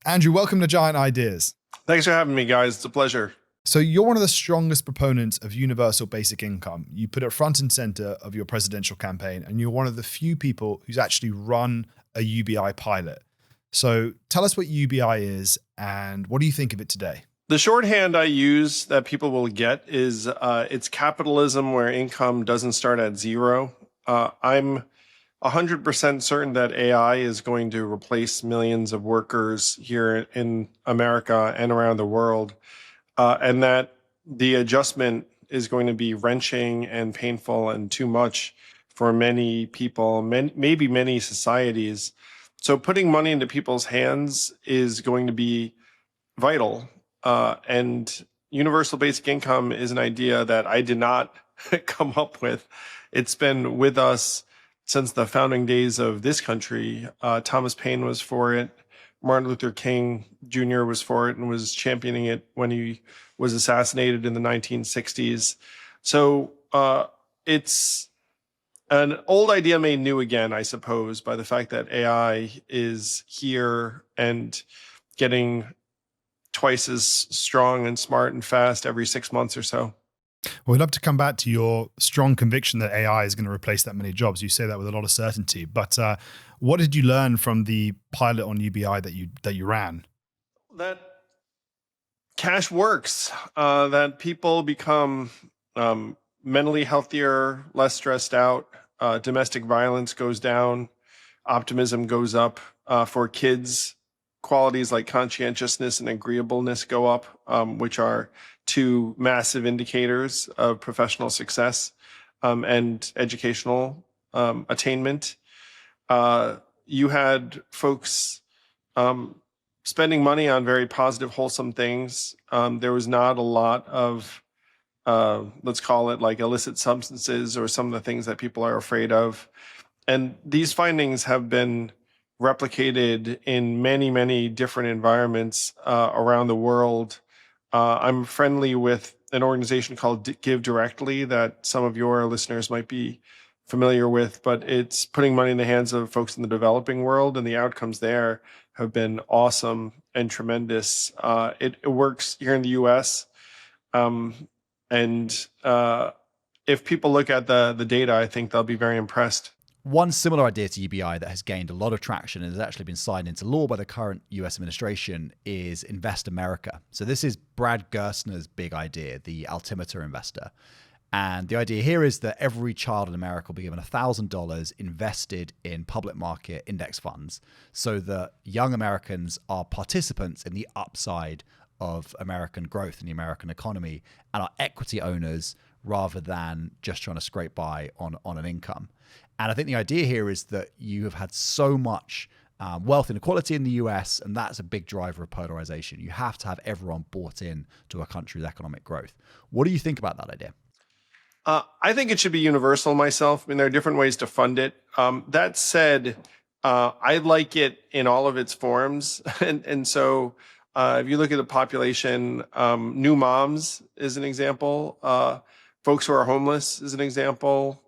Andrew, welcome to Giant Ideas. Thanks for having me, guys. It's a pleasure. So you're one of the strongest proponents of universal basic income. You put it front and center of your presidential campaign, and you're one of the few people who's actually run a UBI pilot. So tell us what UBI is and what do you think of it today? The shorthand I use that people will get is it's capitalism where income doesn't start at zero. I'm 100% certain that AI is going to replace millions of workers here in America and around the world, and that the adjustment is going to be wrenching and painful and too much for many people, maybe many societies. So putting money into people's hands is going to be vital. And universal basic income is an idea that I did not come up with. It's been with us since the founding days of this country. Thomas Paine was for it. Martin Luther King Jr. was for it and was championing it when he was assassinated in the 1960s. So it's an old idea made new again, I suppose, by the fact that AI is here and getting twice as strong and smart and fast every 6 months or so. Well, we'd love to come back to your strong conviction that AI is going to replace that many jobs. You say that with a lot of certainty, but what did you learn from the pilot on UBI that you ran? That cash works, that people become mentally healthier, less stressed out, domestic violence goes down, optimism goes up. For kids, qualities like conscientiousness and agreeableness go up, which are two massive indicators of professional success and educational attainment. You had folks spending money on very positive, wholesome things. There was not a lot of, let's call it like illicit substances or some of the things that people are afraid of. And these findings have been replicated in many, many different environments around the world. I'm friendly with an organization called Give Directly that some of your listeners might be familiar with, but it's putting money in the hands of folks in the developing world, and the outcomes there have been awesome and tremendous. It works here in the US. And if people look at the data, I think they'll be very impressed. One similar idea to UBI that has gained a lot of traction and has actually been signed into law by the current US administration is Invest America. So this is Brad Gerstner's big idea, the altimeter investor. And the idea here is that every child in America will be given $1,000 invested in public market index funds so that young Americans are participants in the upside of American growth in the American economy and are equity owners rather than just trying to scrape by on an income. And I think the idea here is that you have had so much wealth inequality in the US, and that's a big driver of polarization. You have to have everyone bought in to a country's economic growth. What do you think about that idea? I think it should be universal myself. I mean, there are different ways to fund it. That said, I like it in all of its forms. And so if you look at the population, new moms is an example. Folks who are homeless is an example.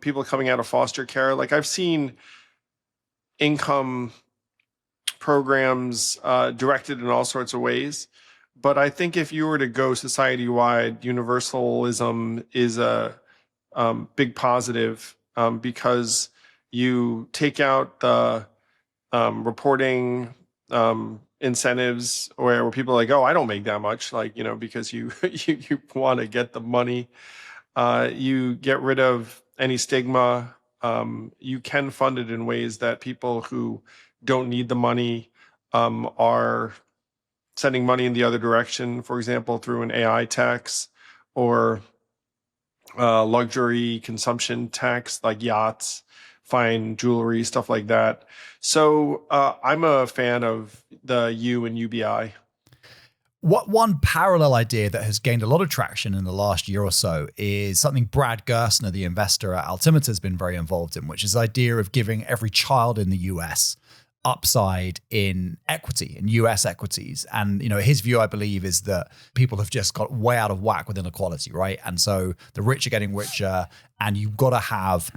People coming out of foster care. Like I've seen income programs directed in all sorts of ways. But I think if you were to go society-wide, universalism is a big positive because you take out the reporting incentives where people are like, oh, I don't make that much, like, you know, because you want to get the money. You get rid of any stigma. You can fund it in ways that people who don't need the money are sending money in the other direction, for example, through an AI tax or luxury consumption tax like yachts, fine jewelry, stuff like that. So I'm a fan of the U and UBI. What one parallel idea that has gained a lot of traction in the last year or so is something Brad Gerstner, the investor at Altimeter, has been very involved in, which is the idea of giving every child in the US upside in equity, in US equities. And, you know, his view, I believe, is that people have just got way out of whack with inequality, right? And so the rich are getting richer, and you've got to have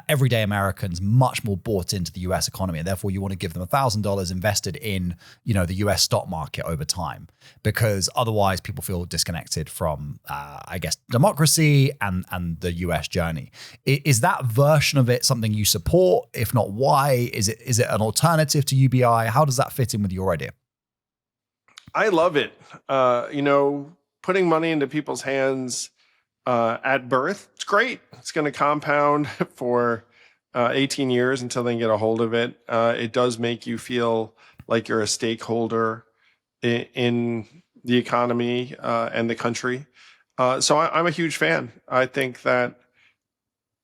everyday Americans much more bought into the US economy, and therefore you want to give them $1,000 invested in, the US stock market over time, because otherwise people feel disconnected from, I guess, democracy and the US journey. Is that version of it something you support? If not, why? Is it an alternative to UBI? How does that fit in with your idea? I love it. Putting money into people's hands at birth, it's great. It's going to compound for 18 years until they get a hold of it. It does make you feel like you're a stakeholder in the economy and the country. So I'm a huge fan. I think that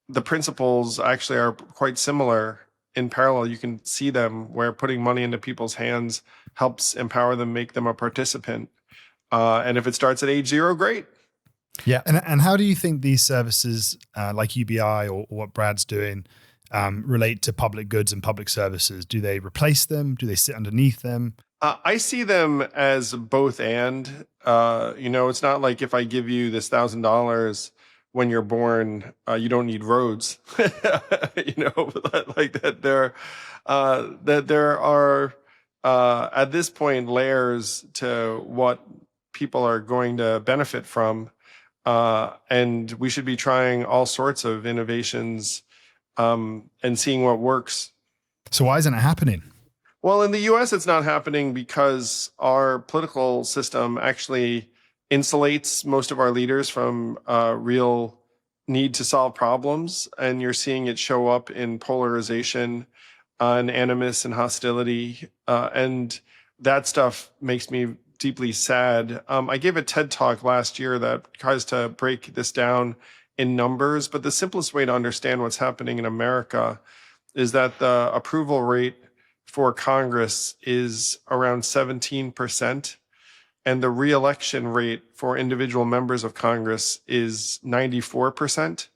the principles actually are quite similar. In parallel, you can see them where putting money into people's hands helps empower them, make them a participant. And if it starts at age 0, great. Yeah. And how do you think these services like UBI or what Brad's doing relate to public goods and public services? Do they replace them? Do they sit underneath them? I see them as both and. It's not like if I give you this $1,000 when you're born, you don't need roads. Like that there are at this point layers to what people are going to benefit from. And we should be trying all sorts of innovations and seeing what works. So why isn't it happening? Well, in the US, it's not happening because our political system actually insulates most of our leaders from real need to solve problems. And you're seeing it show up in polarization and animus and hostility. And that stuff makes me deeply sad. I gave a TED talk last year that tries to break this down in numbers, but the simplest way to understand what's happening in America is that the approval rate for Congress is around 17%, and the re-election rate for individual members of Congress is 94%.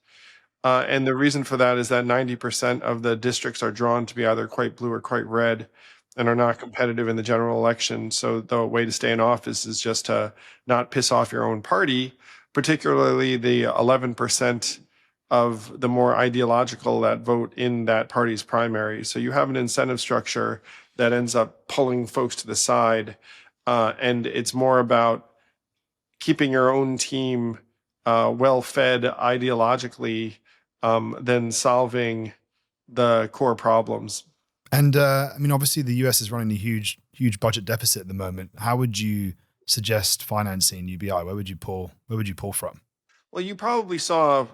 And the reason for that is that 90% of the districts are drawn to be either quite blue or quite red and are not competitive in the general election. So the way to stay in office is just to not piss off your own party, particularly the 11% of the more ideological that vote in that party's primary. So you have an incentive structure that ends up pulling folks to the side. And it's more about keeping your own team well-fed ideologically than solving the core problems. And obviously the US is running a huge budget deficit at the moment. How would you suggest financing UBI? Where would you pull from? Well, you probably saw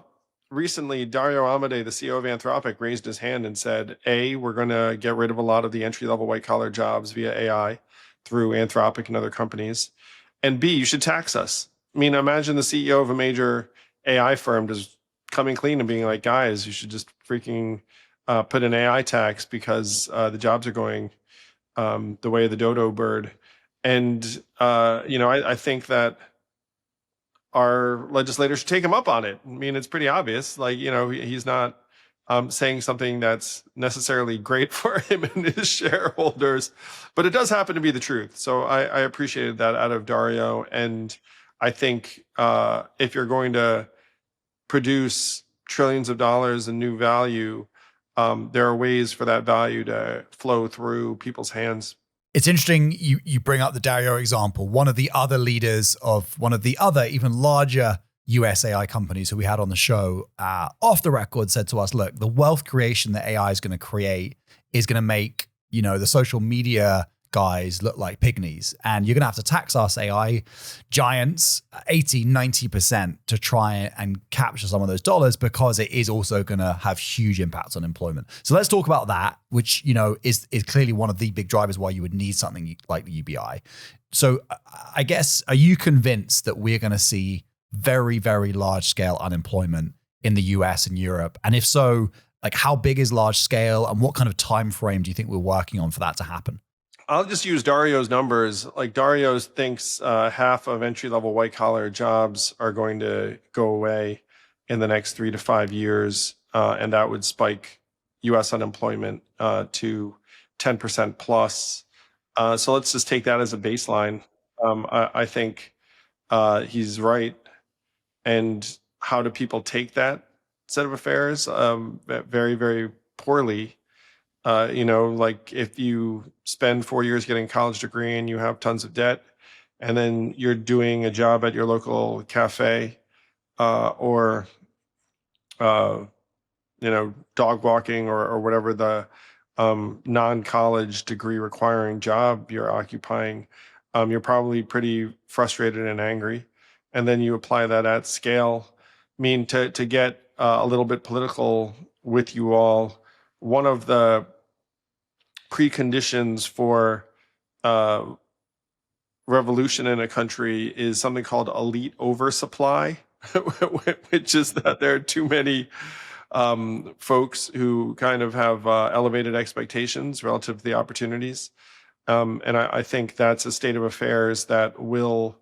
recently Dario Amodei, the CEO of Anthropic, raised his hand and said, A, we're going to get rid of a lot of the entry-level white-collar jobs via AI through Anthropic and other companies. And B, you should tax us. I mean, imagine the CEO of a major AI firm just coming clean and being like, guys, you should just freaking put an AI tax because the jobs are going the way of the dodo bird. And, I think that our legislators should take him up on it. I mean, it's pretty obvious. Like, he's not saying something that's necessarily great for him and his shareholders, but it does happen to be the truth. So I appreciated that out of Dario. And I think if you're going to produce trillions of dollars in new value, there are ways for that value to flow through people's hands. It's interesting you bring up the Dario example. One of the other leaders of one of the other even larger US AI companies who we had on the show off the record said to us, look, the wealth creation that AI is going to create is going to make, the social media guys look like pygmies. And you're going to have to tax us AI giants 80, 90% to try and capture some of those dollars, because it is also going to have huge impacts on employment. So let's talk about that, which, is clearly one of the big drivers why you would need something like the UBI. So I guess, are you convinced that we're going to see very, very large scale unemployment in the US and Europe? And if so, like, how big is large scale, and what kind of time frame do you think we're working on for that to happen? I'll just use Dario's numbers. Like, Dario thinks half of entry-level white-collar jobs are going to go away in the next 3 to 5 years, and that would spike U.S. unemployment to 10% plus. So let's just take that as a baseline. I think he's right. And how do people take that? set of affairs, very, very poorly. Like if you spend 4 years getting a college degree and you have tons of debt, and then you're doing a job at your local cafe, or dog walking, or whatever the non-college degree requiring job you're occupying, you're probably pretty frustrated and angry. And then you apply that at scale. I mean, to get a little bit political with you all, one of the preconditions for uh, revolution in a country is something called elite oversupply, which is that there are too many folks who kind of have elevated expectations relative to the opportunities. And I think that's a state of affairs that will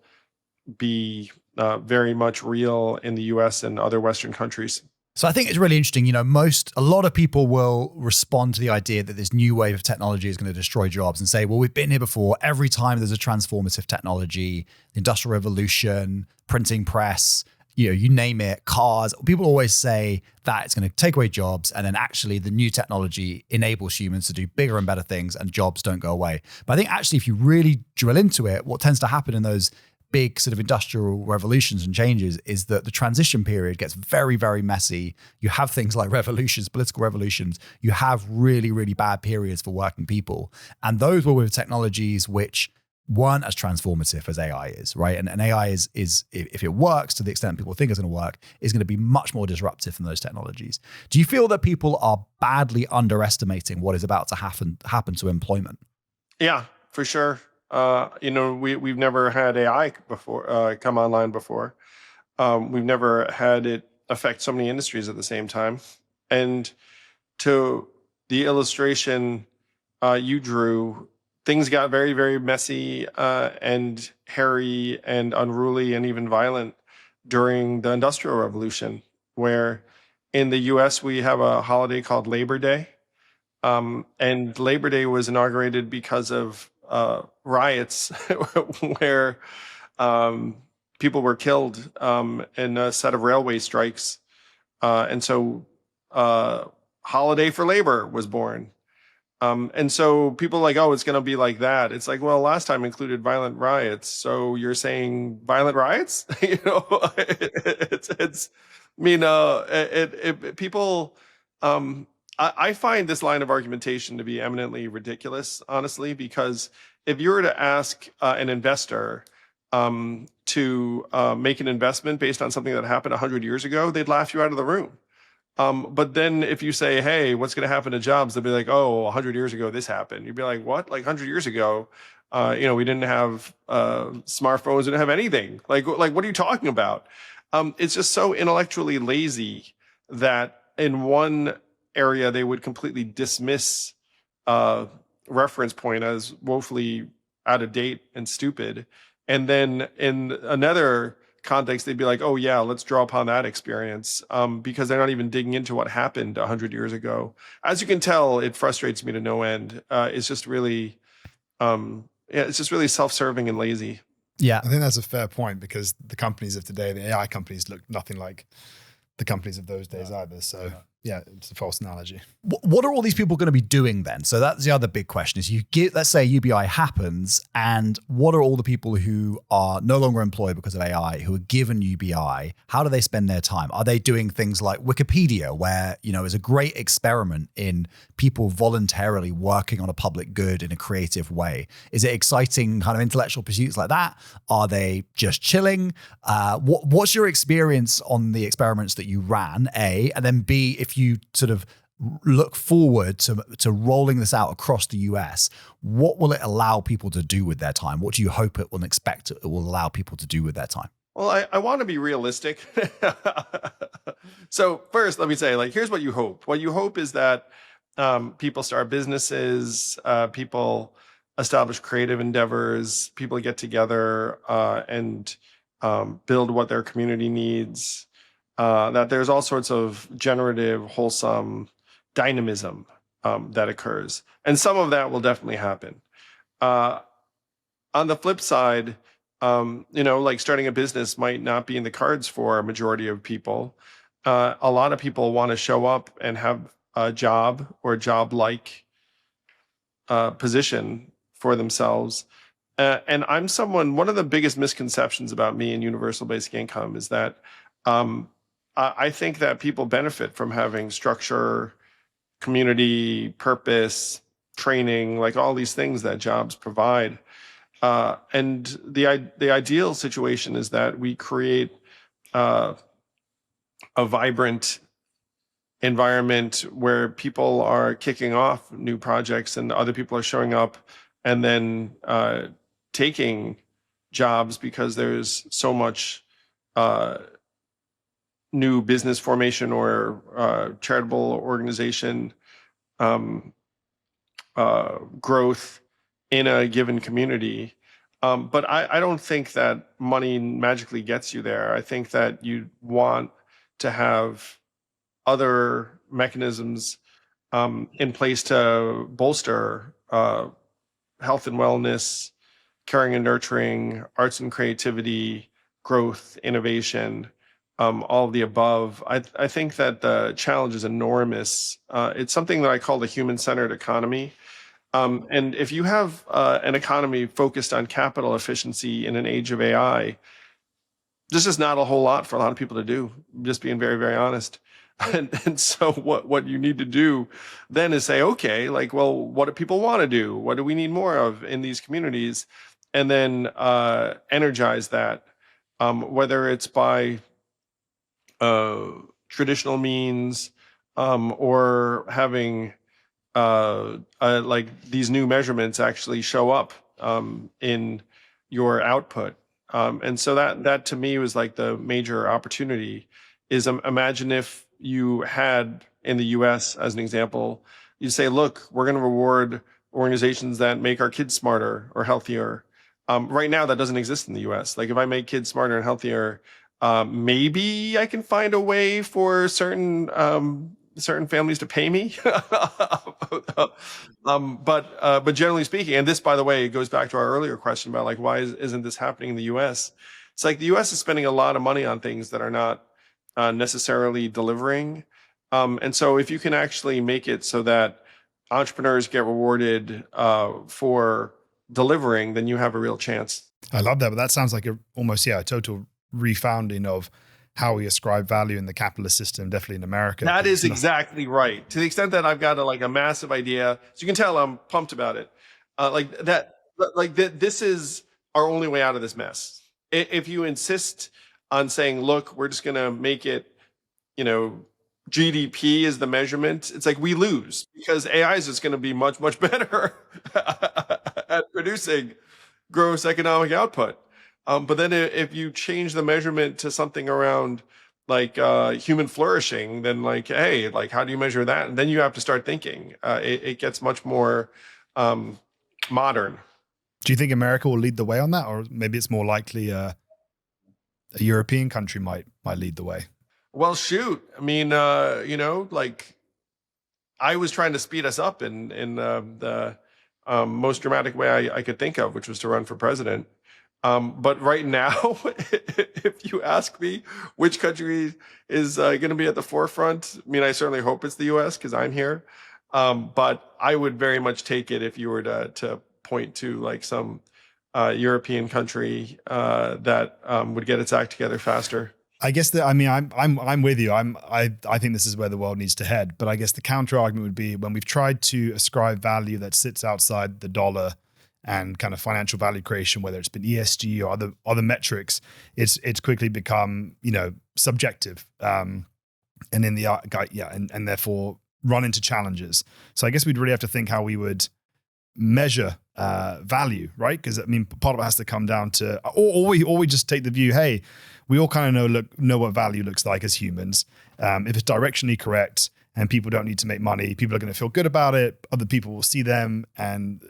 be very much real in the US and other Western countries. So I think it's really interesting. A lot of people will respond to the idea that this new wave of technology is going to destroy jobs and say, well, we've been here before. Every time there's a transformative technology, the Industrial Revolution, printing press, you name it, cars, people always say that it's going to take away jobs. And then actually the new technology enables humans to do bigger and better things and jobs don't go away. But I think actually, if you really drill into it, what tends to happen in those big sort of industrial revolutions and changes is that the transition period gets very, very messy. You have things like revolutions, political revolutions. You have really, really bad periods for working people. And those were with technologies which weren't as transformative as AI is, right? And AI is if it works to the extent people think it's going to work, is going to be much more disruptive than those technologies. Do you feel that people are badly underestimating what is about to happen to employment? Yeah, for sure. We've never had AI before come online before. We've never had it affect so many industries at the same time. And to the illustration you drew, things got very, very messy and hairy and unruly and even violent during the Industrial Revolution, where in the US we have a holiday called Labor Day. And Labor Day was inaugurated because of riots where people were killed in a set of railway strikes. And so Holiday for Labor was born. And so people are like, oh, it's going to be like that. It's like, well, last time included violent riots. So you're saying violent riots? People, I find this line of argumentation to be eminently ridiculous, honestly, because if you were to ask an investor to make an investment based on something that happened 100 years ago, they'd laugh you out of the room. But then if you say, hey, what's going to happen to jobs? They'll be like, oh, 100 years ago, this happened. You'd be like, what? Like 100 years ago, we didn't have smartphones, we didn't have anything. Like, what are you talking about? It's just so intellectually lazy that in one area they would completely dismiss reference point as woefully out of date and stupid. And then in another context, they'd be like, oh yeah, let's draw upon that experience, because they're not even digging into what happened 100 years ago. As you can tell, it frustrates me to no end. It's just really self-serving and lazy. Yeah. I think that's a fair point, because the companies of today, the AI companies, look nothing like the companies of those days either. So yeah, it's a false analogy. What are all these people going to be doing then? So that's the other big question is let's say UBI happens, and what are all the people who are no longer employed because of AI, who are given UBI? How do they spend their time? Are they doing things like Wikipedia, where, is a great experiment in people voluntarily working on a public good in a creative way? Is it exciting kind of intellectual pursuits like that? Are they just chilling? What's your experience on the experiments that you ran, A, and then B, if you sort of look forward to rolling this out across the US, what will it allow people to do with their time? What do you hope it will expect it will allow people to do with their time? Well, I want to be realistic. So first, let me say, here's what you hope. What you hope is that people start businesses, people establish creative endeavors, people get together and build what their community needs. That there's all sorts of generative, wholesome dynamism that occurs. And some of that will definitely happen. On the flip side, starting a business might not be in the cards for a majority of people. a lot of people want to show up and have a job or job-like position for themselves. And I'm one of the biggest misconceptions about me and universal basic income is that I think that people benefit from having structure, community, purpose, training, like all these things that jobs provide. And the ideal situation is that we create a vibrant environment where people are kicking off new projects and other people are showing up and then taking jobs because there's so much new business formation or charitable organization growth in a given community. But I don't think that money magically gets you there. I think that you want to have other mechanisms in place to bolster health and wellness, caring and nurturing, arts and creativity, growth, innovation, all of the above. I think that the challenge is enormous. It's something that I call the human-centered economy. And if you have an economy focused on capital efficiency in an age of AI, this is not a whole lot for a lot of people to do, just being very, very honest. And so what you need to do then is say, okay, like, well, what do people want to do? What do we need more of in these communities? And then energize that, whether it's by traditional means or having like these new measurements actually show up in your output. And so that to me was like the major opportunity is imagine if you had in the US, as an example, you say, look, we're going to reward organizations that make our kids smarter or healthier. Right now, that doesn't exist in the US. Like if I make kids smarter and healthier, maybe I can find a way for certain families to pay me. But generally speaking, and this, by the way, goes back to our earlier question about like, why isn't this happening in the US? It's like the US is spending a lot of money on things that are not necessarily delivering. And so if you can actually make it so that entrepreneurs get rewarded for delivering, then you have a real chance. I love that, but that sounds like a total refounding of how we ascribe value in the capitalist system, definitely in America. That is exactly right. To the extent that I've got a massive idea, so you can tell I'm pumped about it. This is our only way out of this mess. If you insist on saying, look, we're just going to make it, GDP is the measurement, it's like we lose because AI is just going to be much, much better at producing gross economic output. But then if you change the measurement to something around like human flourishing, then like, hey, like how do you measure that? And then you have to start thinking. It gets much more modern. Do you think America will lead the way on that? Or maybe it's more likely a European country might lead the way? Well, shoot. I mean, like I was trying to speed us up in the most dramatic way I could think of, which was to run for president. But right now, if you ask me which country is going to be at the forefront, I mean, I certainly hope it's the US because I'm here. But I would very much take it if you were to point to like some European country that would get its act together faster. I guess I'm with you. I think this is where the world needs to head. But I guess the counter argument would be when we've tried to ascribe value that sits outside the dollar and kind of financial value creation, whether it's been ESG or other metrics, it's quickly become subjective, and and therefore run into challenges. So I guess we'd really have to think how we would measure value, right? Because I mean, part of it has to come down to, or we just take the view, hey, we all kind of know what value looks like as humans. If it's directionally correct and people don't need to make money, people are going to feel good about it. Other people will see them and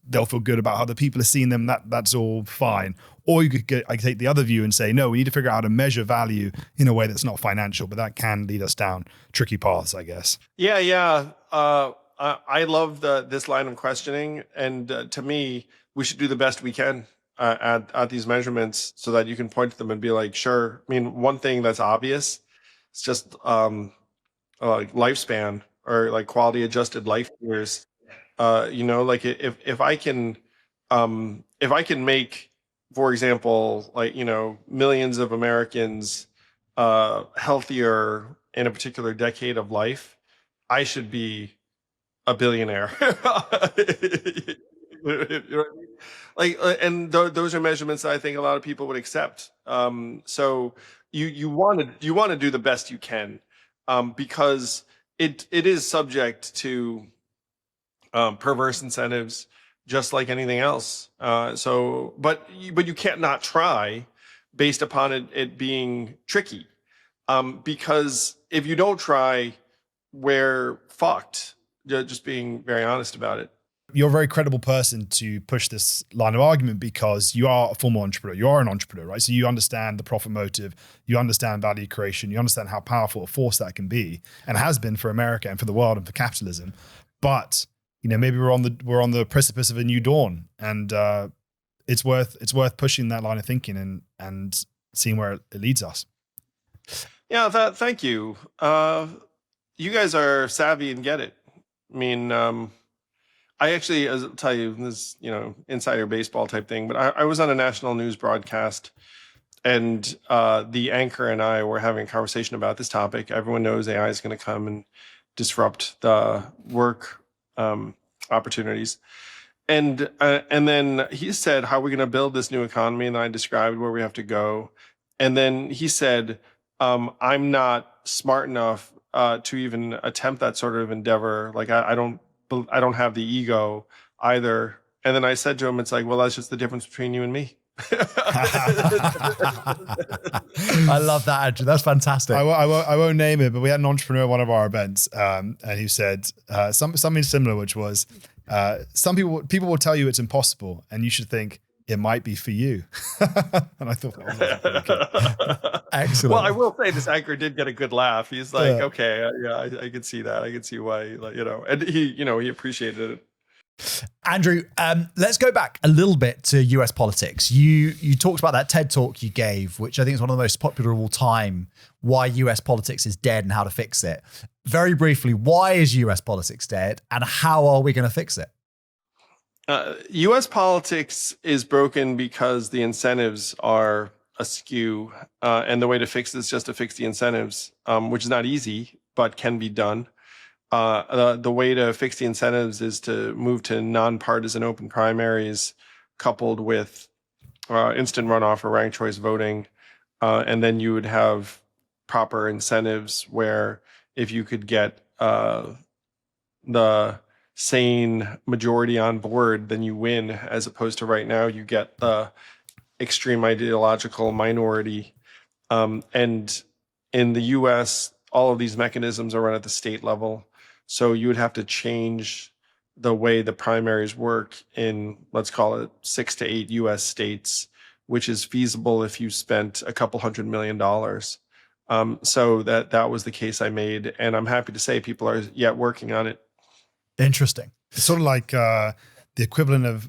they'll feel good about how other people are seeing them. That's all fine. Or I could take the other view and say, no, we need to figure out how to measure value in a way that's not financial, but that can lead us down tricky paths, I guess. Yeah. I love this line of questioning. And to me, we should do the best we can at these measurements so that you can point to them and be like, sure. I mean, one thing that's obvious, It's just like lifespan or like quality adjusted life years. Like if I can make, for example, like, millions of Americans healthier in a particular decade of life, I should be a billionaire. You know what I mean? Like, and those are measurements that I think a lot of people would accept. So you want to do the best you can, because it is subject to perverse incentives, just like anything else. But you can't not try, based upon it being tricky. Because if you don't try, we're fucked. Just being very honest about it. You're a very credible person to push this line of argument because you are a former entrepreneur. You are an entrepreneur, right? So you understand the profit motive, you understand value creation, you understand how powerful a force that can be and has been for America and for the world and for capitalism. But maybe we're on the precipice of a new dawn, and it's worth pushing that line of thinking and seeing where it leads us. Yeah, thank you. You guys are savvy and get it. I mean, I actually, I'll tell you this, insider baseball type thing, but I was on a national news broadcast, and the anchor and I were having a conversation about this topic. Everyone knows AI is going to come and disrupt the work opportunities. And then he said, how are we going to build this new economy? And I described where we have to go. And then he said, I'm not smart enough to even attempt that sort of endeavor. Like, I don't have the ego either. And then I said to him, it's like, well, that's just the difference between you and me. I love that, Andrew. That's fantastic. I won't name it, but we had an entrepreneur at one of our events, and he said something similar, which was, some people will tell you it's impossible, and you should think it might be for you. And I thought that was really good. Excellent. Well, I will say this anchor did get a good laugh. He's like, okay, I can see that. I can see why, and he appreciated it. Andrew, let's go back a little bit to US politics. You talked about that TED talk you gave, which I think is one of the most popular of all time, why US politics is dead and how to fix it. Very briefly, why is US politics dead and how are we going to fix it? US politics is broken because the incentives are askew, and the way to fix this is just to fix the incentives, which is not easy, but can be done. The way to fix the incentives is to move to nonpartisan open primaries coupled with instant runoff or ranked choice voting. And then you would have proper incentives where if you could get the sane majority on board, then you win, as opposed to right now you get the extreme ideological minority. And in the US, all of these mechanisms are run at the state level. So you would have to change the way the primaries work in, let's call it 6 to 8 US states, which is feasible if you spent a couple $100 million. So that was the case I made. And I'm happy to say people are yet working on it. Interesting. It's sort of like the equivalent of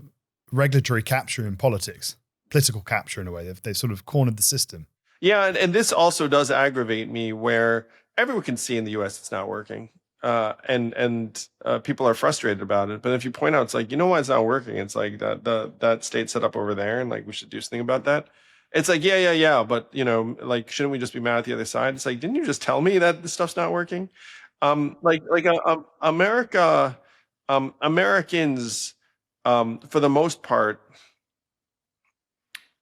regulatory capture in politics, political capture in a way. They've sort of cornered the system. Yeah, and this also does aggravate me, where everyone can see in the US it's not working. And people are frustrated about it. But if you point out, it's like, why it's not working? It's like that state set up over there, and like we should do something about that. It's like, yeah. But like, shouldn't we just be mad at the other side? It's like, didn't you just tell me that this stuff's not working? America, Americans, for the most part,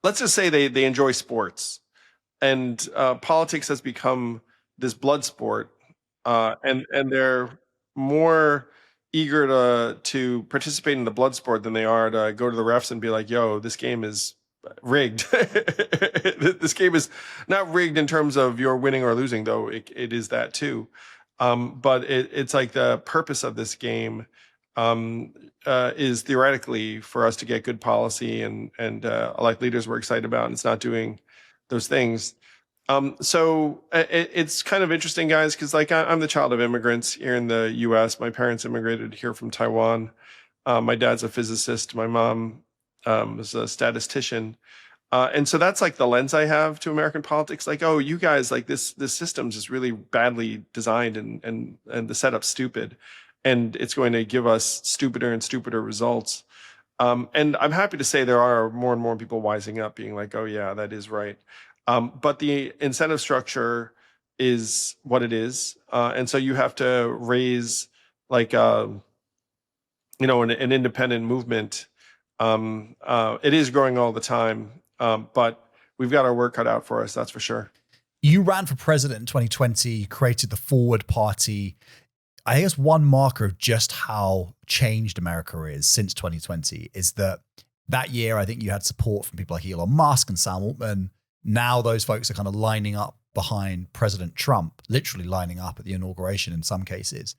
let's just say they enjoy sports, and politics has become this blood sport. And they're more eager to participate in the blood sport than they are to go to the refs and be like, yo, this game is rigged. This game is not rigged in terms of you're winning or losing, though it is that too. But it's like the purpose of this game is theoretically for us to get good policy and elect leaders we're excited about, and it's not doing those things. So it's kind of interesting, guys, because like I'm the child of immigrants here in the U.S. My parents immigrated here from Taiwan. My dad's a physicist. My mom is a statistician. And so that's like the lens I have to American politics. Like, oh, you guys, like this system's just really badly designed and the setup's stupid, and it's going to give us stupider and stupider results. And I'm happy to say there are more and more people wising up, being like, oh yeah, that is right. But the incentive structure is what it is, and so you have to raise like an independent movement. It is growing all the time, but we've got our work cut out for us, that's for sure. You ran for president in 2020, you created the Forward Party. I guess one marker of just how changed America is since 2020 is that year, I think you had support from people like Elon Musk and Sam Altman. Now those folks are kind of lining up behind President Trump, literally lining up at the inauguration in some cases.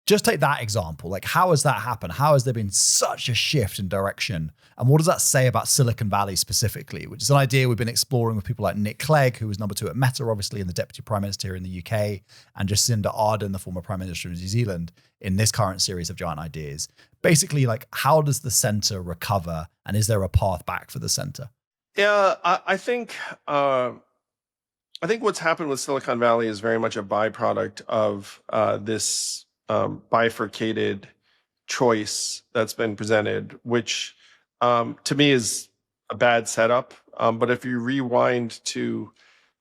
Just take that example. Like, how has that happened? How has there been such a shift in direction? And what does that say about Silicon Valley specifically, which is an idea we've been exploring with people like Nick Clegg, who was number 2 at Meta, obviously, and the deputy prime minister here in the UK, and Jacinda Ardern, the former prime minister of New Zealand, in this current series of Giant Ideas. Basically, like, how does the center recover? And is there a path back for the center? Yeah, I think what's happened with Silicon Valley is very much a byproduct of this bifurcated choice that's been presented, which to me is a bad setup. But if you rewind to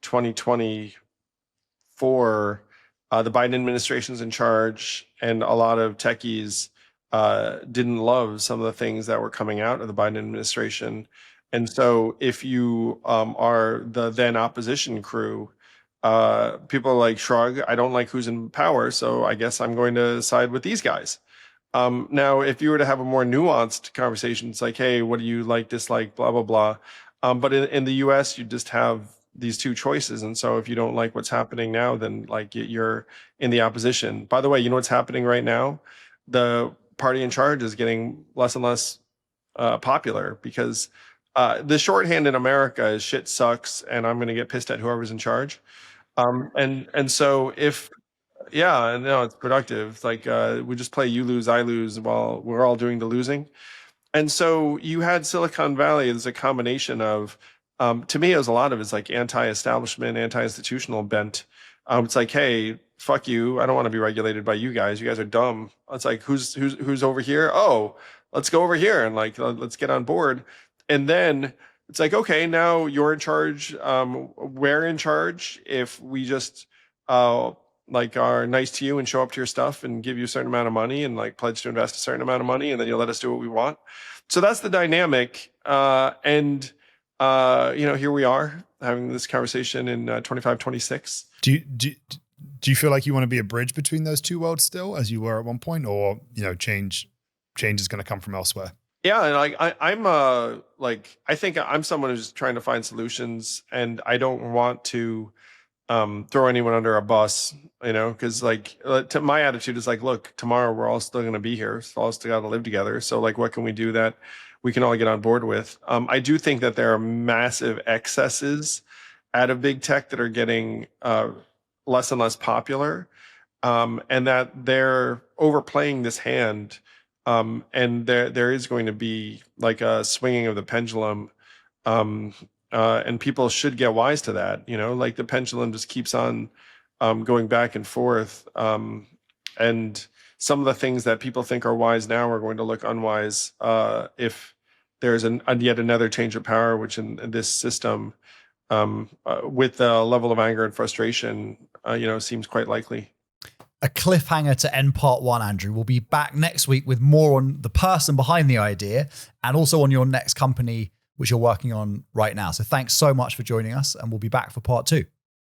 2024, the Biden administration's in charge, and a lot of techies didn't love some of the things that were coming out of the Biden administration. And so if you are the then opposition crew, people like shrug, I don't like who's in power, so I guess I'm going to side with these guys. Now, if you were to have a more nuanced conversation, it's like, hey, what do you like, dislike, blah, blah, blah. But in the US, you just have these two choices. And so if you don't like what's happening now, then like you're in the opposition. By the way, you know what's happening right now? The party in charge is getting less and less popular because the shorthand in America is shit sucks and I'm going to get pissed at whoever's in charge. And so if, yeah, no, it's productive. It's like we just play you lose, I lose while we're all doing the losing. And so you had Silicon Valley as a combination of, to me, it was a lot of it's like anti-establishment, anti-institutional bent. It's like, hey, fuck you. I don't want to be regulated by you guys. You guys are dumb. It's like, who's over here? Oh, let's go over here and like, let's get on board. And then it's like, okay, now you're in charge. We're in charge. If we just like are nice to you and show up to your stuff and give you a certain amount of money and like pledge to invest a certain amount of money, and then you'll let us do what we want. So that's the dynamic. And here we are having this conversation in 25, 26. Do you feel like you want to be a bridge between those two worlds still, as you were at one point, or change is going to come from elsewhere? Yeah, and I'm I think I'm someone who's trying to find solutions, and I don't want to throw anyone under a bus, because my attitude is like, look, tomorrow we're all still going to be here, so all still got to live together. So like, what can we do that we can all get on board with? I do think that there are massive excesses out of big tech that are getting less and less popular, and that they're overplaying this hand. And there is going to be like a swinging of the pendulum, and people should get wise to that. Like the pendulum just keeps on going back and forth, and some of the things that people think are wise now are going to look unwise if there's yet another change of power, which in this system, with the level of anger and frustration, seems quite likely. A cliffhanger to end part 1, Andrew. We'll be back next week with more on the person behind the idea and also on your next company, which you're working on right now. So thanks so much for joining us, and we'll be back for part 2.